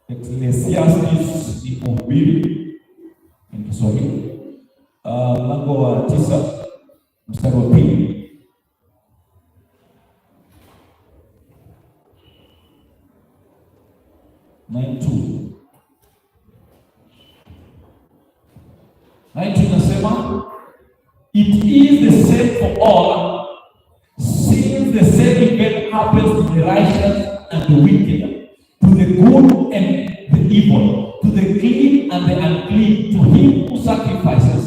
Ecclesiastes ni Mhubiri ni Kiswahili, mlango wa 9 mstari wa 2. Nasema it is the same for all, since the same event happens to the righteous and the wicked, to the good and the evil, to the clean and the unclean, to him who sacrifices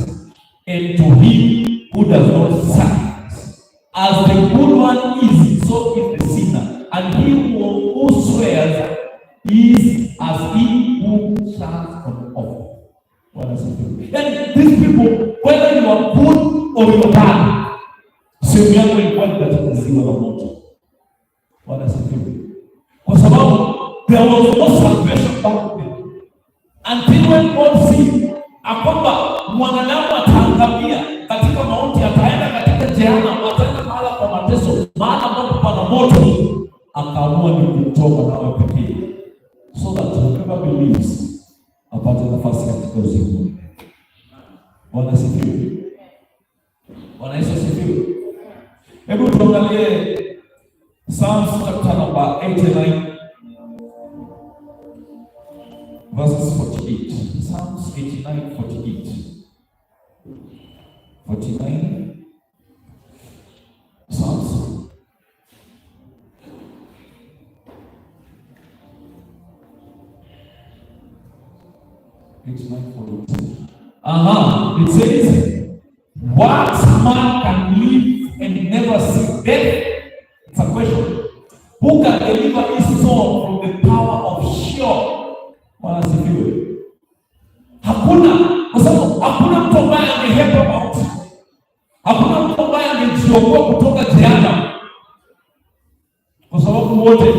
and to him who does not sacrifice. As the good one is, so is the sinner, and he who swears is as he who stands on oath. And these people, whether you are good or you are bad, sehemu yako ilikuwa ni katika ziwa la moto. Wanasifiwa. Kwa sababu there was no salvation back then. Until when God said, akwamba mwanadamu ataangamia katika mauti, ataenda katika jehanamu, ataenda mahala kwa mateso, mahala ambapo pana moto, akaamua ni kutoka nawe pekee, so that whoever believes apate nafasi katika uzima. Wanasifiwa. Wanasifiwa. Hebu tuangalie Psalms chapter number 89 verses 48. Psalms 89:48. 49 Psalms. It says, what man can live and never see death? It's a question. Who can deliver his soul from the power of Sheol? Wanasifiwe. Hakuna, kwa sababu hakuna mtu ambaye angehepa mauti. Hakuna mtu ambaye angejiokoa kutoka jehanamu, kwa sababu wote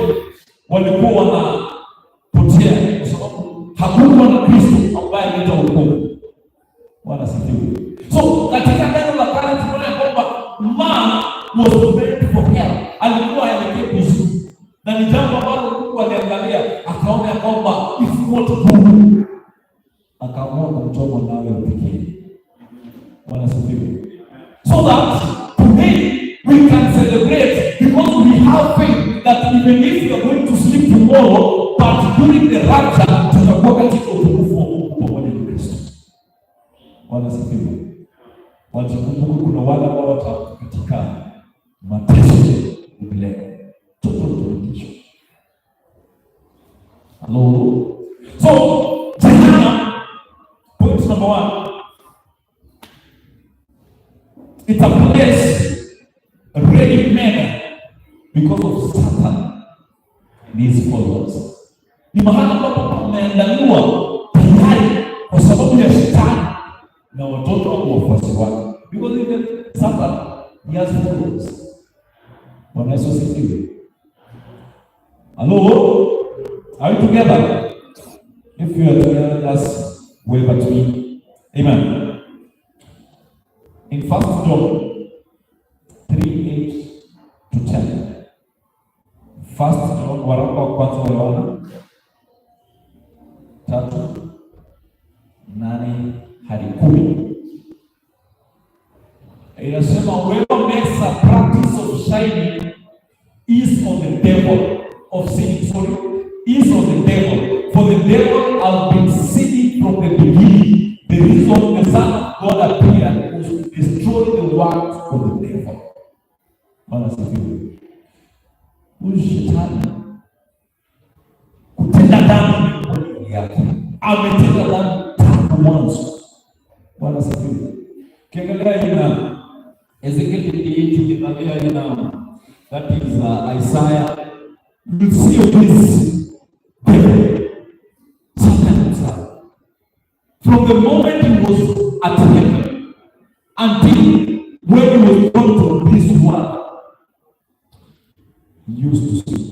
walikuwa wanapotea, kwa sababu hakukuwa na Kristo ambaye aleta wokovu. Wanasifiwe. So katika neno la kale tunaona kwamba man was meant for hell, alikuwa aelekea kuzimu, na ni jambo ambalo Mungu aliangalia akaona kwamba if not good, akaamua kumtoa mwanawe pekee. Wanasifiwe. So that today we can celebrate, because we have faith that even if we are going to sleep tomorrow, but during the rapture tutakuwa katika utukufu wa Mungu pamoja na Kristo. Wanasifiwe. Wajikumbuke kuna wale ambao watakuwa katika mateso milele. Tuturudisho. Hello. So, point number 1. It's a place ready made because of Satan and his followers. Ni mahali ambapo pameandaliwa tayari kwa sababu ya Shetani na watoto wa wafuasi wake. Because even Satan, he has followers. Bwana Yesu asifiwe. Hello? Are we together? If you are together, just wave at me. Amen. In 1 John 3:8-10. 1 John, waraka wa kwanza wa Yohana 3:8-10. Inasema, whoever makes a practice of shining is of the devil, of sinning, is of the devil. For the devil has been sinning from the beginning. The reason the Son of God appeared was to destroy the works of the devil. Wanasifiwe. Huyu Shetani kutenda dhambi kwa yake, ametenda dhambi tangu mwanzo. Wanasifiwe. Kiangalia ina Ezekiel 38, kiangalia ina that is Isaiah. You see this Satan himself. From the moment he was at heaven until when he was brought to this world, he used to see